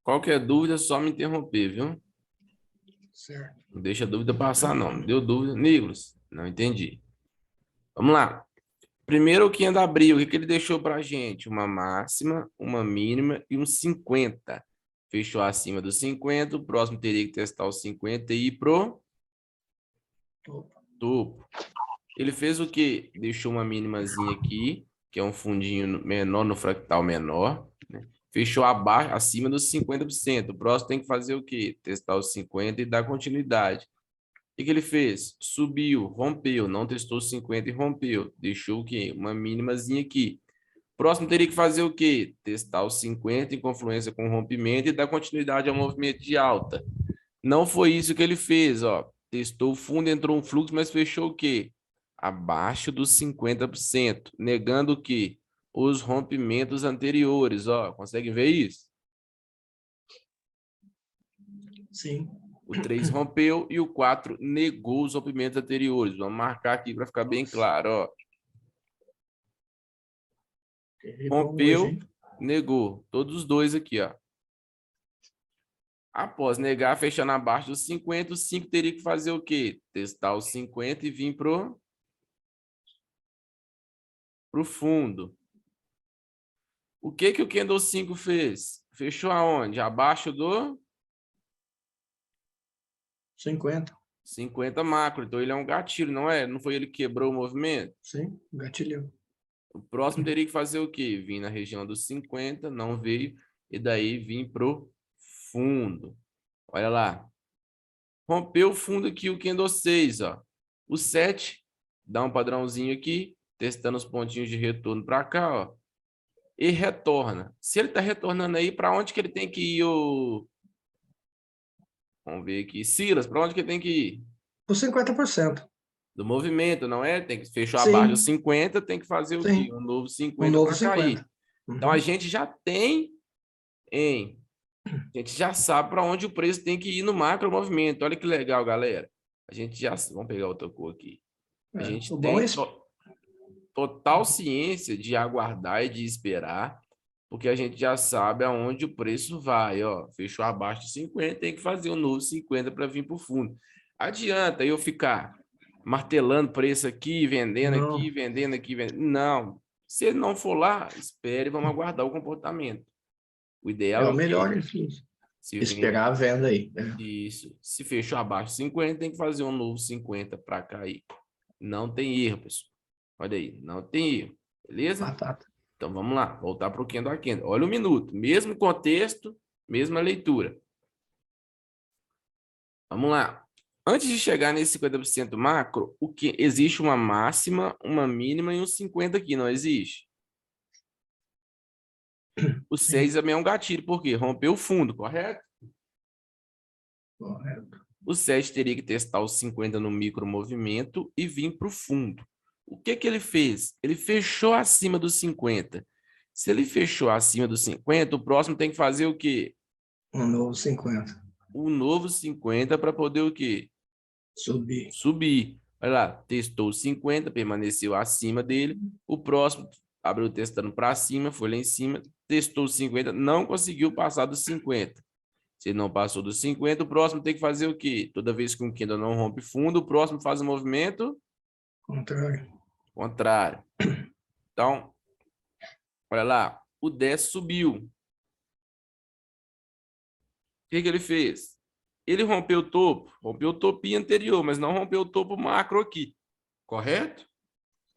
Qualquer dúvida, é só me interromper, viu? Certo. Não deixa a dúvida passar, não. Não deu dúvida. Nicolas, não entendi. Vamos lá. Primeiro, o que anda abriu, o que que ele deixou para a gente? Uma máxima, uma mínima e um 50. Fechou acima dos 50, o próximo teria que testar os 50 e ir pro topo. Ele fez o quê? Deixou uma mínimazinha aqui, que é um fundinho menor no fractal menor, né? Fechou abaixo, acima dos 50%. O próximo tem que fazer o quê? Testar os 50 e dar continuidade. O que ele fez? Subiu, rompeu, não testou os 50 e rompeu. Deixou o quê? Uma mínimazinha aqui. Próximo teria que fazer o quê? Testar os 50 em confluência com o rompimento e dar continuidade ao movimento de alta. Não foi isso que ele fez, ó. Testou o fundo, entrou um fluxo, mas fechou o quê? Abaixo dos 50%, negando o quê? Os rompimentos anteriores, ó. Consegue ver isso? Sim. O 3 rompeu e o 4 negou os rompimentos anteriores. Vamos marcar aqui para ficar bem claro, ó. Bom hoje, Rompeu, hein? negou. Todos os dois aqui, ó. Após negar, fechando abaixo dos 50, o 5 teria que fazer o quê? Testar os 50 e vir pro fundo. O que que o Candle 5 fez? Fechou aonde? Abaixo do 50. 50 macro. Então ele é um gatilho, não é? Não foi ele que quebrou o movimento? Sim, gatilhou. O próximo teria que fazer o quê? Vir na região dos 50, não veio, e daí vir pro fundo. Olha lá. Rompeu o fundo aqui o Candle 6, ó. O 7 dá um padrãozinho aqui, testando os pontinhos de retorno para cá, ó. E retorna. Se ele está retornando aí, para onde que ele tem que ir? Vamos ver aqui. Silas, para onde que ele tem que ir? Por 50%. Do movimento, não é? Tem que fechar abaixo dos Sim, 50, tem que fazer o quê? sim. Um novo Um 50 novo para 50. cair. Então a Uhum. gente já tem em a gente já sabe para onde o preço tem que ir no macro movimento. Olha que legal, galera. A gente já vamos pegar outra cor aqui. A É, gente o bom é tem isso. total ciência de aguardar e de esperar, porque a gente já sabe aonde o preço vai, ó. Fechou abaixo de 50, tem que fazer um novo 50 para vir para o fundo. Adianta eu ficar martelando preço aqui, vendendo aqui, Não, vendendo aqui, vendendo. Não. Se ele não for lá, espere, vamos aguardar o comportamento. O é ideal é o o melhor, quê? enfim, Se vem esperar a venda aí, né? isso, se fechou abaixo de 50, tem que fazer um novo 50 para cair. Não tem erro, pessoal. Olha aí, não tem erro. Beleza? Batata. Então vamos lá, voltar para o candle a candle. Olha o minuto, mesmo contexto, mesma leitura. Vamos lá. Antes de chegar nesse 50% macro, o que existe uma máxima, uma mínima e um 50 aqui, não existe? O 6 Sim, também é um gatilho, por quê? Rompeu o fundo, correto? correto. O 7 teria que testar os 50 no micro movimento e vir para o fundo. O que que ele fez? Ele fechou acima dos 50. Se ele fechou acima dos 50, o próximo tem que fazer o quê? Um novo 50. O novo 50 para poder o quê? Subir. Subir. Olha lá, testou os 50, permaneceu acima dele. O próximo abriu testando para cima, foi lá em cima, testou os 50, não conseguiu passar dos 50. Se ele não passou dos 50, o próximo tem que fazer o quê? Toda vez que um candle não rompe fundo, o próximo faz o movimento Contrário. contrário. Então, olha lá, o 10 subiu. O que que ele fez? Ele rompeu o topinho anterior, mas não rompeu o topo macro aqui, correto?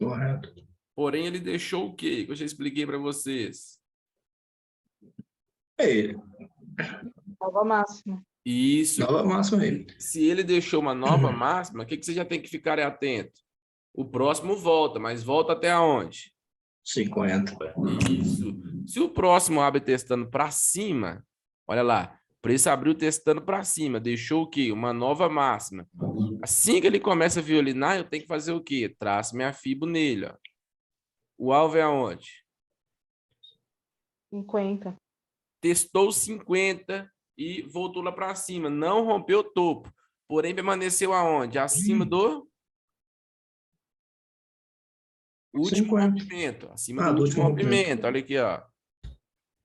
Correto. Porém, ele deixou o quê? Que eu já expliquei para vocês. É ele. Nova máxima. Isso. Nova máxima ele. Se ele deixou uma nova máxima, o que que você já tem que ficar atento? O próximo volta, mas volta até onde? 50. Isso. Se o próximo abre testando para cima, olha lá, o preço abriu testando para cima, deixou o quê? Uma nova máxima. Assim que ele começa a violinar, eu tenho que fazer o quê? Traço minha fibo nele, ó. O alvo é aonde? 50. Testou 50 e voltou lá para cima. Não rompeu o topo. Porém, permaneceu aonde? Acima do último 50. rompimento. Acima do Ah, do último último rompimento. rompimento. Olha aqui, ó.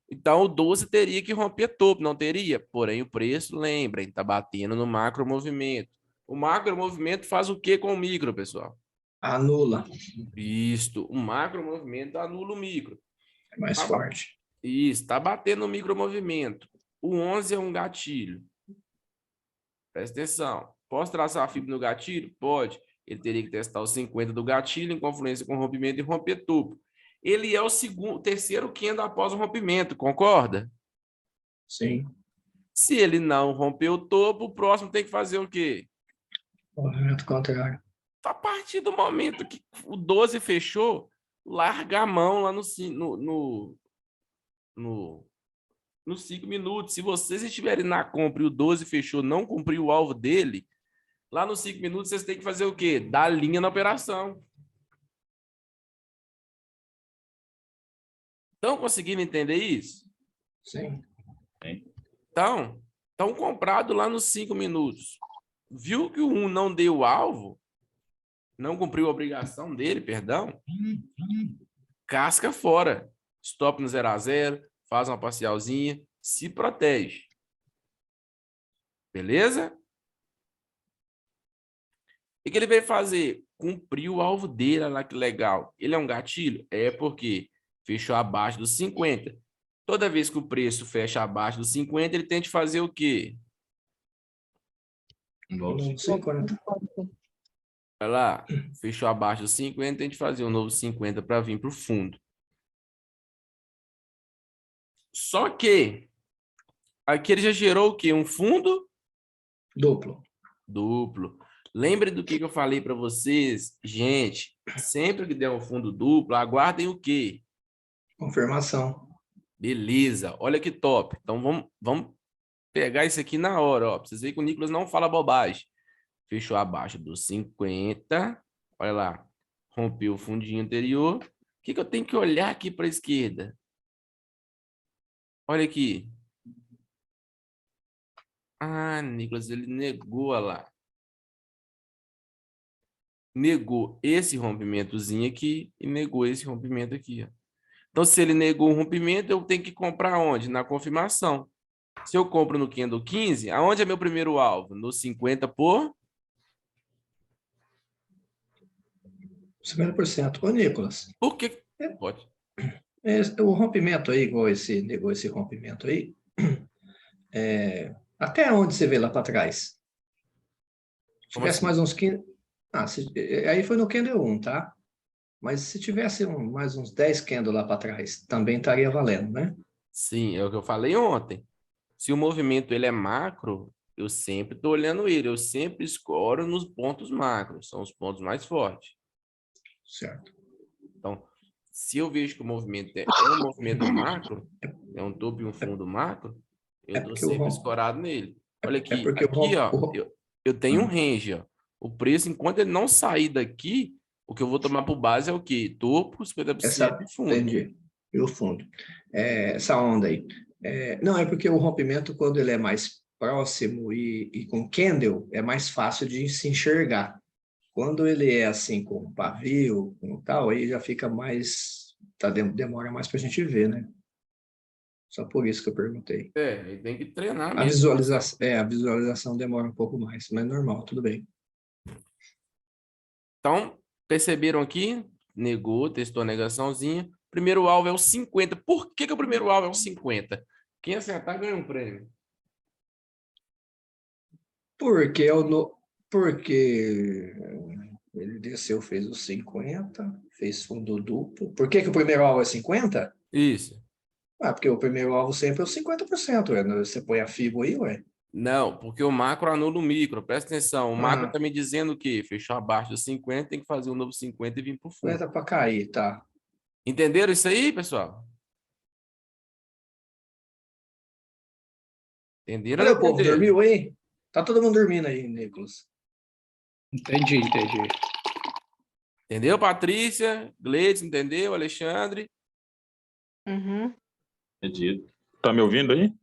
Então, o 12 teria que romper topo, não teria? Porém, o preço, lembrem, está batendo no macro movimento. O macro movimento faz o que com o micro, pessoal? Anula. Isto, o macro movimento anula o micro. É mais Tá forte. Isso, está batendo no micro movimento. O 11 é um gatilho. Presta atenção. Posso traçar a fibra no gatilho? Pode. Ele teria que testar os 50 do gatilho em confluência com rompimento e romper topo. Ele é o terceiro candle após o rompimento, concorda? Sim. Se ele não romper o topo, o próximo tem que fazer o quê? Movimento contrário. A partir do momento que o 12 fechou, larga a mão lá nos 5 minutos. Se vocês estiverem na compra e o 12 fechou, não cumpriu o alvo dele, lá nos 5 minutos vocês têm que fazer o quê? Dar linha na operação. Estão conseguindo entender isso? Sim. Então, estão comprados lá nos 5 minutos. Viu que o 1 não deu o alvo, não cumpriu a obrigação dele, perdão, casca fora. Stop no 0 a 0, faz uma parcialzinha, se protege. Beleza? O que ele veio fazer? Cumpriu o alvo dele, olha lá que legal. Ele é um gatilho? É porque fechou abaixo dos 50. Toda vez que o preço fecha abaixo dos 50, ele tenta fazer o quê? Novo 50. Olha lá, fechou abaixo dos 50, tem que fazer um novo 50 para vir para o fundo. Só que aqui ele já gerou o quê? Um fundo Duplo. duplo. Lembre do que eu falei para vocês, gente. Sempre que der um fundo duplo, aguardem o quê? Confirmação. Beleza, olha que top. Então vamos pegar isso aqui na hora, ó. Pra vocês verem que o Nicolas não fala bobagem. Fechou abaixo dos 50. Olha lá. Rompeu o fundinho anterior. O que eu tenho que olhar aqui para a esquerda? Olha aqui. Ah, Nicolas, ele negou, olha lá. Negou esse rompimentozinho aqui e negou esse rompimento aqui, ó. Então, se ele negou o rompimento, eu tenho que comprar onde? Na confirmação. Se eu compro no candle 15, aonde é meu primeiro alvo? No 50 por? 50%. Ô, Nicolas, Por que? Pode. o rompimento aí, negou esse rompimento aí, até onde você vê lá para trás? Se Como tivesse assim? mais uns 15... aí foi no candle 1, tá? Mas se tivesse mais uns 10 candles lá para trás, também estaria valendo, né? Sim, é o que eu falei ontem. Se o movimento ele é macro, eu sempre estou olhando ele. Eu sempre escoro nos pontos macros. São os pontos mais fortes. Certo. Então, se eu vejo que o movimento é um movimento macro, é um topo e um fundo macro, eu É estou porque o sempre rom... escorado nele. Olha é aqui, porque ó, eu tenho um range, ó. O preço, enquanto ele não sair daqui, o que eu vou tomar por base é o quê? Topo, 50% e fundo. Entendi. E o fundo. Essa onda aí. Não, é porque o rompimento, quando ele é mais próximo e com candle, é mais fácil de se enxergar. Quando ele é assim, com pavio, com tal, aí já fica mais... demora mais para a gente ver, né? Só por isso que eu perguntei. Ele tem que treinar A mesmo. visualização demora um pouco mais, mas é normal, tudo bem. Então, perceberam aqui? Negou, testou a negaçãozinha. Primeiro alvo é o 50. Por que o primeiro alvo é o 50? Quem acertar ganha um prêmio. Porque ele desceu, fez os 50, fez fundo duplo. Por que o primeiro alvo é 50? Isso. Porque o primeiro alvo sempre é os 50%. Você põe a FIBO aí, ué. Não, porque o macro anula o micro. Presta atenção. O macro Ah, está me dizendo que fechou abaixo dos 50, tem que fazer um novo 50 e vir para o fundo. 50 para cair, tá? Entenderam isso aí, pessoal? Entenderam ou Olha não o povo, entenderam? dormiu aí? Tá todo mundo dormindo aí, Nicolas. Entendi. Entendeu, Patrícia? Gleides, entendeu? Alexandre? Uhum. Entendi. Tá me ouvindo aí?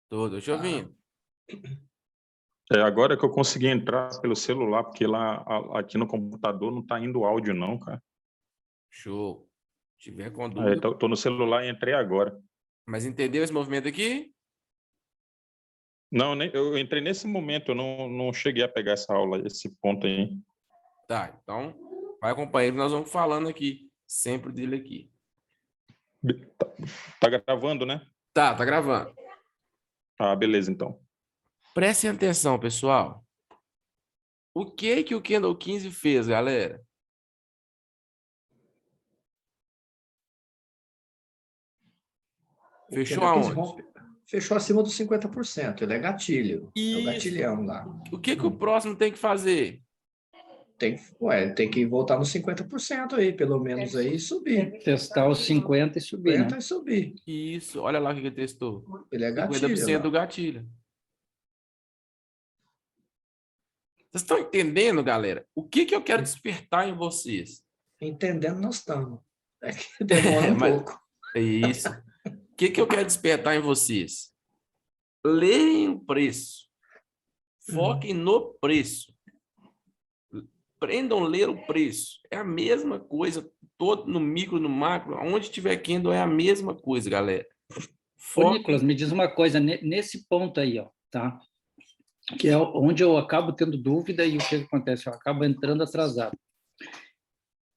Tô te ouvindo. Agora que eu consegui entrar pelo celular, porque lá aqui no computador não tá indo áudio não, cara. Show. Se tiver com dúvida, Tô no celular e entrei agora. Mas entendeu esse movimento aqui? Não, eu entrei nesse momento, eu não cheguei a pegar essa aula, esse ponto aí. Tá, então vai acompanhando, nós vamos falando aqui, sempre dele aqui. Tá gravando, né? Tá gravando. Ah, beleza, então. Prestem atenção, pessoal. O que o Candle 15 fez, galera? O Fechou candle 15 aonde? fechou acima dos 50%. Ele é gatilho. É o Isso. gatilhão lá. O que o próximo tem que fazer? Tem que voltar nos 50% aí, pelo menos aí, e subir. Testar os 50 e subir, né? 50 e subir. Isso, olha lá o que ele testou. Ele é gatilho 50% do lá. gatilho. Vocês estão entendendo, galera? O que eu quero despertar em vocês? Entendendo nós estamos. É que demora um Mas- pouco. É isso. O que eu quero despertar em vocês? Leem o preço. Foquem no preço. Aprendam a ler o preço. É a mesma coisa, todo no micro, no macro, onde tiver candle é a mesma coisa, galera. Ô, Foque. Nicolas, me diz uma coisa, nesse ponto aí, ó, tá? Que é onde eu acabo tendo dúvida e o que acontece? Eu acabo entrando atrasado.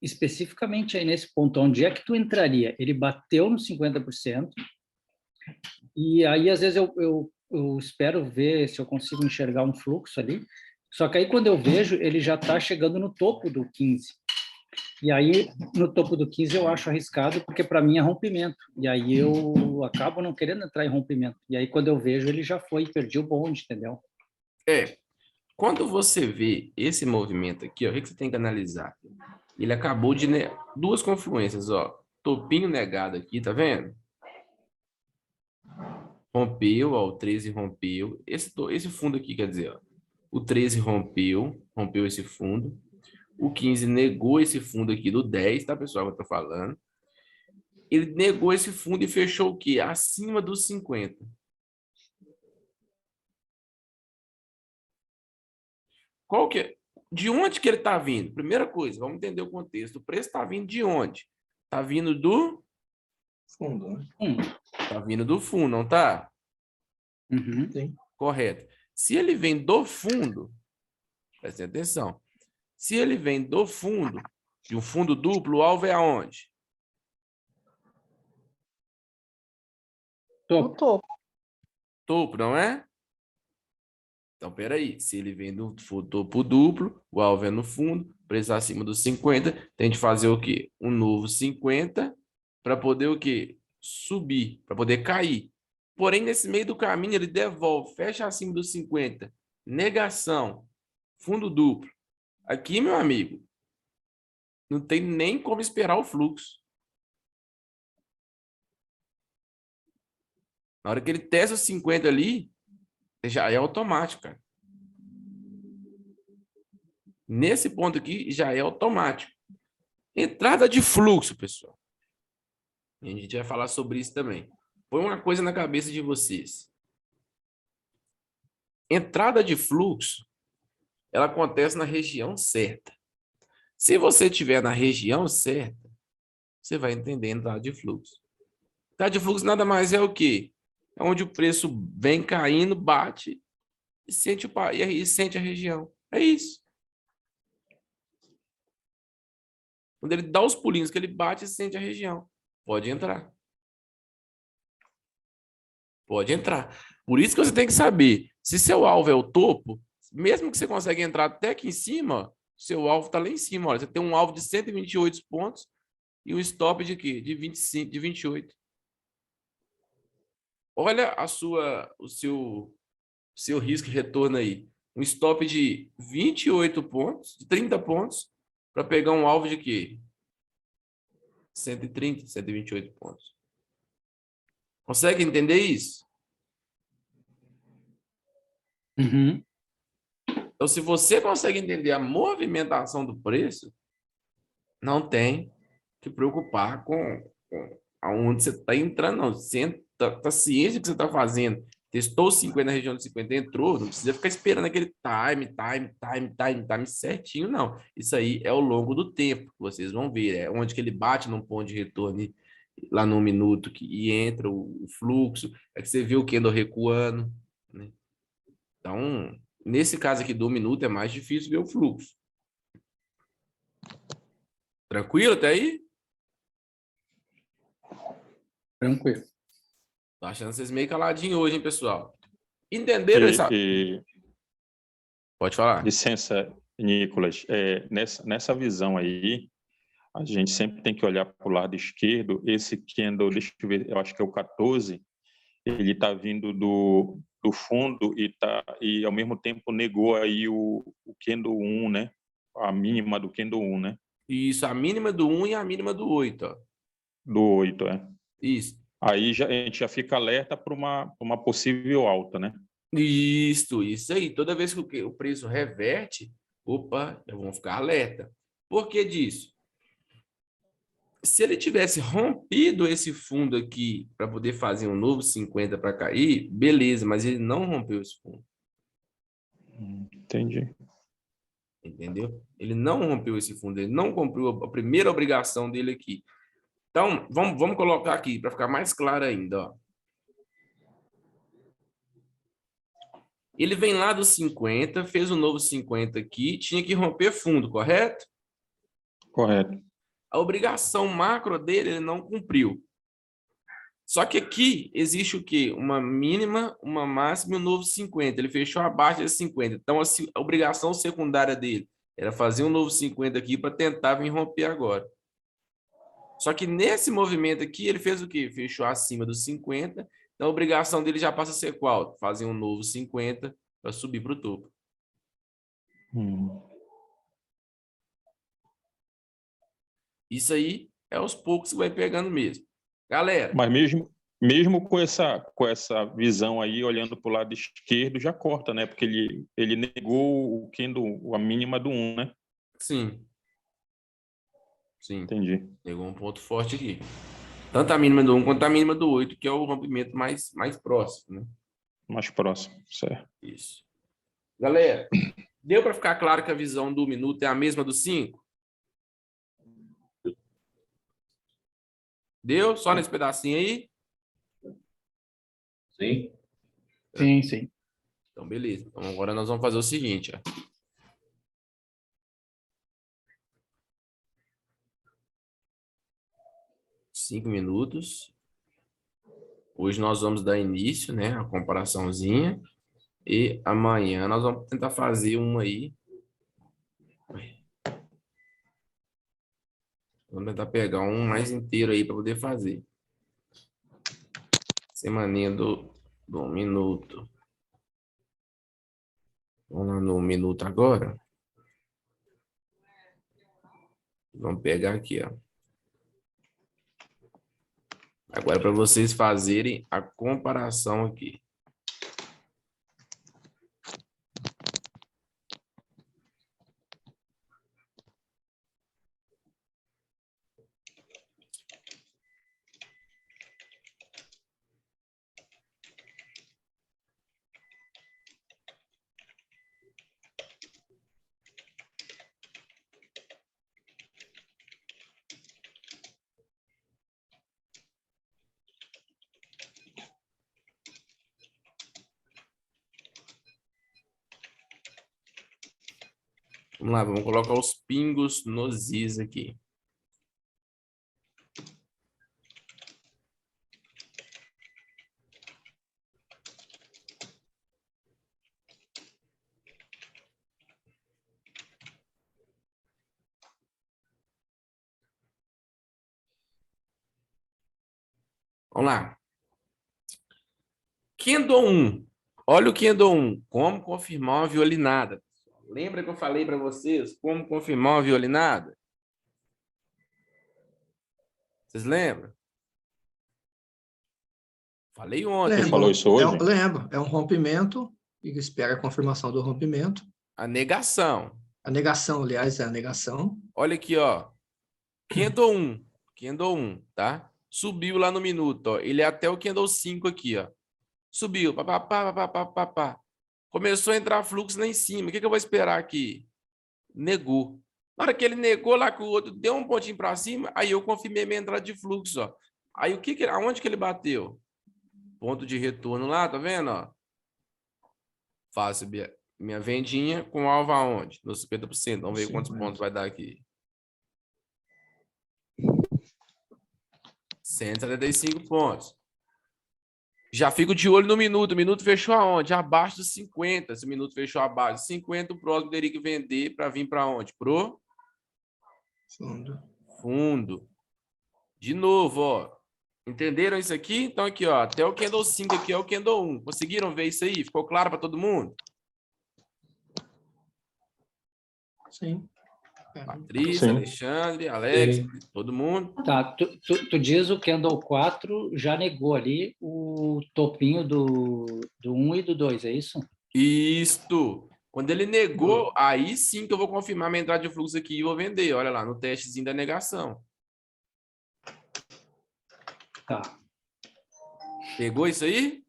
Especificamente aí nesse ponto, onde é que tu entraria? Ele bateu no 50%, e aí às vezes eu espero ver se eu consigo enxergar um fluxo ali, só que aí quando eu vejo, ele já está chegando no topo do 15. E aí, no topo do 15 eu acho arriscado, porque para mim é rompimento. E aí eu acabo não querendo entrar em rompimento. E aí quando eu vejo, ele já foi, perdi o bonde, entendeu? Quando você vê esse movimento aqui, ó, o que você tem que analisar? Ele acabou de duas confluências, ó. Topinho negado aqui, tá vendo? Rompeu, ó, o 13 rompeu. Esse fundo aqui, quer dizer, ó, o 13 rompeu esse fundo. O 15 negou esse fundo aqui do 10, tá, pessoal, que eu tô falando. Ele negou esse fundo e fechou o quê? Acima dos 50. Qual que é? De onde que ele está vindo? Primeira coisa, vamos entender o contexto. O preço está vindo de onde? Está vindo do... Fundo, né? Está vindo do fundo, não tá? Uhum. Sim. Correto. Se ele vem do fundo, preste atenção. Se ele vem do fundo, de um fundo duplo, o alvo é aonde? Topo. No topo. Topo, não é? Então, peraí. Se ele vem do topo duplo, o alvo é no fundo, preço acima dos 50, tem de fazer o quê? Um novo 50 para poder o quê? Subir, para poder cair. Porém, nesse meio do caminho, ele devolve, fecha acima dos 50. Negação. Fundo duplo. Aqui, meu amigo, não tem nem como esperar o fluxo. Na hora que ele testa os 50 ali, já é automático, cara. Nesse ponto aqui, já é automático. Entrada de fluxo, pessoal. A gente vai falar sobre isso também. Põe uma coisa na cabeça de vocês. Entrada de fluxo, ela acontece na região certa. Se você estiver na região certa, você vai entender a entrada de fluxo. Entrada de fluxo nada mais é o quê? É onde o preço vem caindo, bate e sente a região. É isso. Quando ele dá os pulinhos que ele bate e sente a região. Pode entrar. Pode entrar. Por isso que você tem que saber, se seu alvo é o topo, mesmo que você consiga entrar até aqui em cima, seu alvo está lá em cima. Olha, você tem um alvo de 128 pontos e um stop de quê? De 25, de 28. Olha o seu risco de retorno aí. Um stop de 28 pontos, de 30 pontos, para pegar um alvo de quê? 130, 128 pontos. Consegue entender isso? Uhum. Então, se você consegue entender a movimentação do preço, não tem que preocupar com aonde você está entrando, não. Você está ciente do que você está fazendo. Testou 50 na região de 50, entrou, não precisa ficar esperando aquele time certinho, não. Isso aí é ao longo do tempo, que vocês vão ver. É onde que ele bate num ponto de retorno lá no minuto e entra o fluxo, é que você vê o candle recuando, né? Então, nesse caso aqui do minuto é mais difícil ver o fluxo. Tranquilo até aí? Tranquilo. Tô achando vocês meio caladinhos hoje, hein, pessoal? Entenderam essa... Pode falar. Licença, Nicolas. Nessa visão aí, a gente sempre tem que olhar para o lado esquerdo. Esse candle, deixa eu ver, eu acho que é o 14, ele está vindo do fundo e ao mesmo tempo negou aí o candle 1, né? A mínima do candle 1, né? Isso, a mínima do 1 e a mínima do 8, ó. Do 8, Isso. Aí a gente já fica alerta para uma possível alta, né? Isso aí. Toda vez que o preço reverte, opa, já vão ficar alerta. Por que disso? Se ele tivesse rompido esse fundo aqui para poder fazer um novo 50 para cair, beleza, mas ele não rompeu esse fundo. Entendi. Entendeu? Ele não rompeu esse fundo, ele não cumpriu a primeira obrigação dele aqui. Então, vamos colocar aqui para ficar mais claro ainda, ó. Ele vem lá dos 50, fez um novo 50 aqui, tinha que romper fundo, correto? Correto. A obrigação macro dele ele não cumpriu. Só que aqui existe o quê? Uma mínima, uma máxima e um novo 50. Ele fechou abaixo de 50. Então, a obrigação secundária dele era fazer um novo 50 aqui para tentar vir romper agora. Só que nesse movimento aqui, ele fez o quê? Fechou acima dos 50. Então, a obrigação dele já passa a ser qual? Fazer um novo 50 para subir para o topo. Isso aí é aos poucos que vai pegando mesmo. Galera. Mas mesmo com essa visão aí, olhando para o lado esquerdo, já corta, né? Porque ele negou o candle, a mínima do 1, né? Sim. Sim. Entendi. Negou um ponto forte aqui. Tanto a mínima do 1 quanto a mínima do 8, que é o rompimento mais próximo, né? Mais próximo, certo. Isso. Galera, deu para ficar claro que a visão do minuto é a mesma do 5? Deu? Só nesse pedacinho aí? Sim. Sim, sim. Então, beleza. Então, agora nós vamos fazer o seguinte, ó. Cinco minutos. Hoje nós vamos dar início, né, a comparaçãozinha. E amanhã nós vamos tentar fazer uma aí. Vamos tentar pegar um mais inteiro aí para poder fazer. Semaninha do minuto. Vamos lá no minuto agora. Vamos pegar aqui, ó. Agora para vocês fazerem a comparação aqui. Vamos lá, vamos colocar os pingos nos is aqui. Vamos lá. Candle 1. Olha o Candle 1. Como confirmar uma violinada. Lembra que eu falei para vocês como confirmar uma violinada? Vocês lembram? Falei ontem. Você falou isso hoje? Lembro. É um rompimento e espera a confirmação do rompimento. A negação. A negação, aliás, é a negação. Olha aqui, ó. Candle 1. Candle 1, tá? Subiu lá no minuto, ó. Ele é até o Candle 5 aqui, ó. Subiu. Pá. Começou a entrar fluxo lá em cima. O que eu vou esperar aqui? Negou. Na hora que ele negou lá que o outro deu um pontinho para cima, aí eu confirmei minha entrada de fluxo, ó. Aí aonde que ele bateu? Ponto de retorno lá, tá vendo? Ó? Faço minha vendinha com alvo aonde? No 50%. Vamos ver quantos pontos vai dar aqui. 175 pontos. Já fico de olho no minuto. O minuto fechou aonde? Abaixo dos 50. Se o minuto fechou abaixo dos 50, o próximo teria que vender para vir para onde? Pro fundo. De novo, ó. Entenderam isso aqui? Então aqui, ó, até o candle 5 aqui é o candle 1. Conseguiram ver isso aí? Ficou claro para todo mundo? Sim. Patrícia, Sim. Alexandre, Alex, Sim. todo mundo. Tá, tu diz o candle 4 já negou ali o topinho do 1 e do 2, é isso? Isto. Quando ele negou, aí sim que eu vou confirmar minha entrada de fluxo aqui e vou vender. Olha lá, no testezinho da negação. Tá. Pegou isso aí?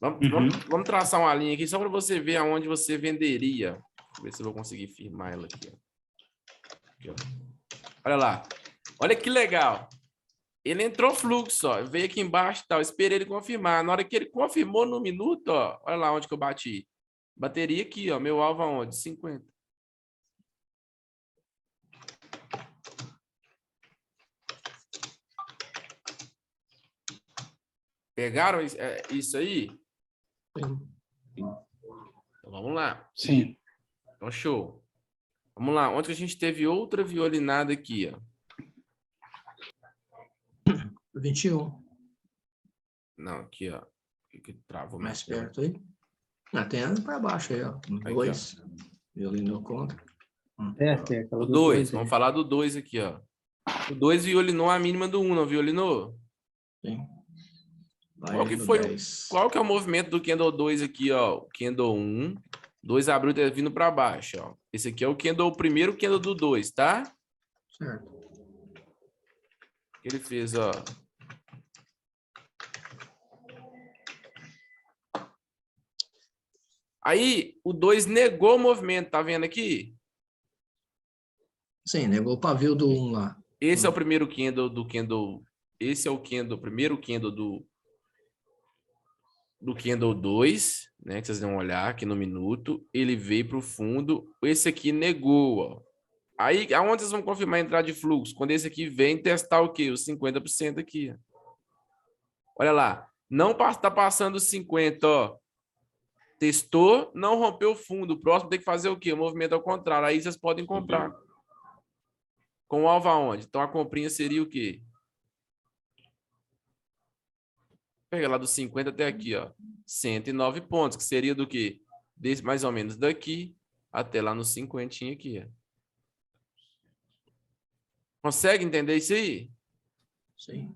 Vamos traçar uma linha aqui só para você ver aonde você venderia. Deixa eu ver se eu vou conseguir firmar ela aqui. Aqui, ó. Olha lá. Olha que legal. Ele entrou fluxo, ó. Veio aqui embaixo e tal. Esperei ele confirmar. Na hora que ele confirmou no minuto, ó. Olha lá onde que eu bati. Bateria aqui, ó. Meu alvo aonde? 50. Pegaram isso aí? Então, vamos lá. Sim. Então, show. Vamos lá. Onde que a gente teve outra violinada aqui, ó? 21. Não, aqui, ó. Que travou Mais tela. perto aí. Tem ando para baixo aí, ó. Aqui, 2. Violinou contra. É aquela O do 2. 2. Vamos falar do 2 aqui, ó. O 2 violinou a mínima do 1, não violinou? Sim. Vai Qual que no foi 10. Qual que é o movimento do candle 2 aqui, ó? O candle 1. 2 abriu tá vindo para baixo, ó. Esse aqui é o candle, o primeiro candle do 2, tá? Certo. O que ele fez, ó. Aí, o 2 negou o movimento, tá vendo aqui? Sim, negou o pavio do 1 lá. Esse é o primeiro candle do candle. Esse é o primeiro candle do candle 2, né? Que vocês vão olhar aqui no minuto. Ele veio para o fundo. Esse aqui negou, ó. Aí, aonde vocês vão confirmar a entrada de fluxo? Quando esse aqui vem testar o quê? Os 50% aqui. Olha lá. Não está passando os 50, ó. Testou, não rompeu o fundo. O próximo tem que fazer o quê? O movimento ao contrário. Aí vocês podem comprar. Com o alvo aonde? Então, a comprinha seria o quê? Pega lá dos 50 até aqui, ó. 109 pontos, que seria do quê? Mais ou menos daqui até lá nos 50 aqui, ó. Consegue entender isso aí? Sim.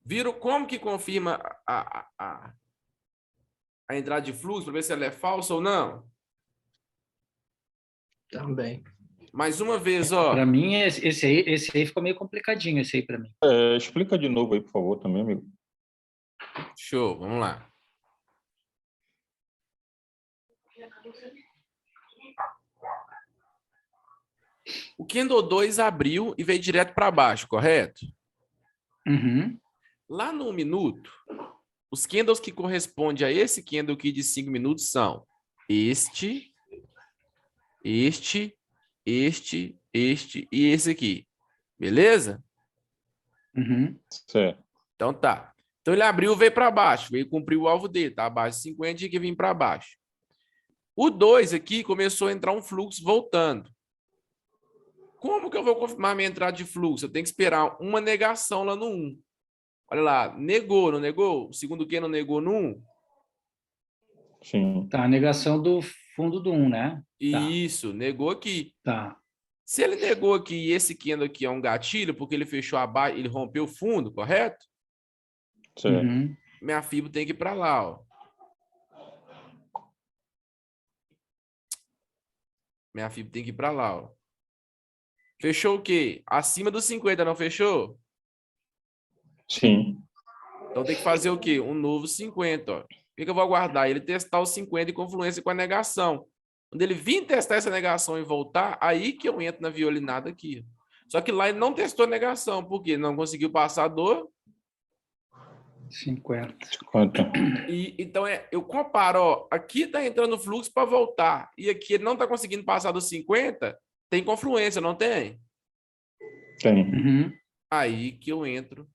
Viram como que confirma a entrada de fluxo para ver se ela é falsa ou não? Também. Mais uma vez, ó. Para mim, esse aí ficou meio complicadinho, esse aí para mim. Explica de novo aí, por favor, também, amigo. Show, vamos lá. O candle 2 abriu e veio direto para baixo, correto? Uhum. Lá no minuto, os candles que correspondem a esse candle aqui de 5 minutos são este e esse aqui. Beleza? Uhum. Certo. Então tá. Então ele abriu e veio para baixo, veio cumprir o alvo dele, tá? Abaixo de 50 tinha que vir para baixo. O 2 aqui começou a entrar um fluxo voltando. Como que eu vou confirmar minha entrada de fluxo? Eu tenho que esperar uma negação lá no 1. Olha lá, negou, não negou? O segundo que não negou no 1? Sim. Tá, a negação do fundo do 1, né? Isso, negou aqui. Tá. Se ele negou aqui e esse candle aqui é um gatilho, porque ele fechou abaixo, ele rompeu o fundo, correto? Certo. Uhum. Minha FIBO tem que ir para lá, ó. Minha FIBO tem que ir para lá, ó. Fechou o quê? Acima dos 50, não fechou? Sim. Então tem que fazer o quê? Um novo 50, ó. O que eu vou aguardar? Ele testar os 50 em confluência com a negação. Quando ele vir testar essa negação e voltar, aí que eu entro na violinada aqui. Só que lá ele não testou negação, porque não conseguiu passar do 50. então eu comparo, ó, aqui está entrando fluxo para voltar, e aqui ele não está conseguindo passar dos 50, tem confluência, não tem? Tem. Uhum. Aí que eu entro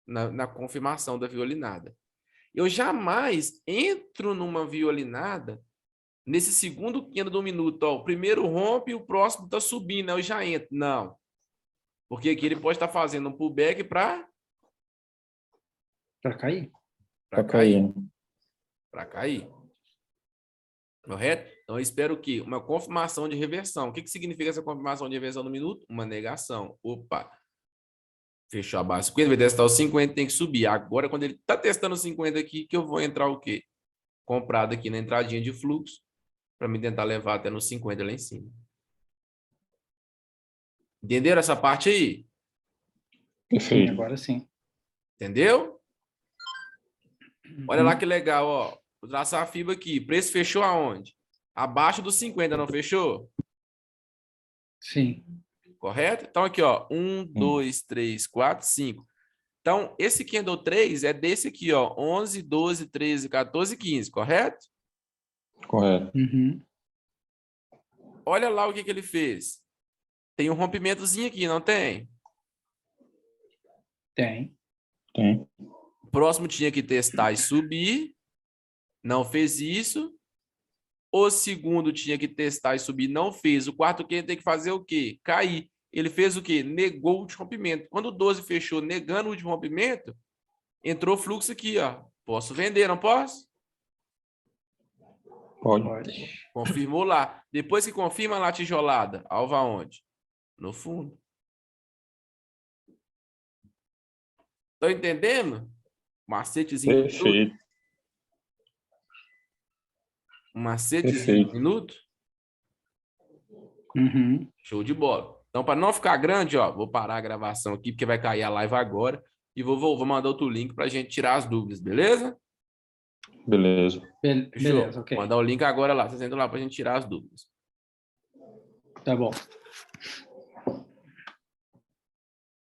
na confirmação da violinada. Eu jamais entro numa violinada nesse segundo quinto do minuto. Ó, o primeiro rompe e o próximo está subindo, eu já entro. Não. Porque aqui ele pode estar fazendo um pullback para Para cair. cair. Para cair. Correto? Então, eu espero que uma confirmação de reversão. O que significa essa confirmação de reversão no minuto? Uma negação. Opa! Fechou a base 50, vai testar os 50, tem que subir. Agora, quando ele está testando os 50 aqui, que eu vou entrar o quê? Comprado aqui na entradinha de fluxo, para me tentar levar até nos 50 lá em cima. Entenderam essa parte aí? Sim, agora sim. Entendeu? Olha Uhum. lá que legal, ó. Vou traçar a fibra aqui. Preço fechou aonde? Abaixo dos 50, não fechou? Sim. Correto? Então, aqui, ó. 1, 2, 3, 4, 5. Então, esse candle 3 é desse aqui, ó. 11, 12, 13, 14, 15, correto? Correto. Uhum. Olha lá o que ele fez. Tem um rompimentozinho aqui, não tem? Tem. Tem. O próximo tinha que testar e subir. Não fez isso. O segundo tinha que testar e subir, não fez. O quarto que tem que fazer o quê? Cair. Ele fez o quê? Negou o último rompimento. Quando o 12 fechou negando o último rompimento, entrou fluxo aqui, ó. Posso vender, não posso? Pode. Confirmou lá. Depois que confirma lá a tijolada, alvo aonde? No fundo. Estão entendendo? Macetezinho de minuto? Perfeito. Um macetezinho de minuto? Uhum. Show de bola. Então, para não ficar grande, ó, vou parar a gravação aqui, porque vai cair a live agora. E vou mandar outro link para a gente tirar as dúvidas, beleza? Beleza. Fechou? Beleza, ok. Mandar o link agora lá. Vocês entram lá para a gente tirar as dúvidas. Tá bom.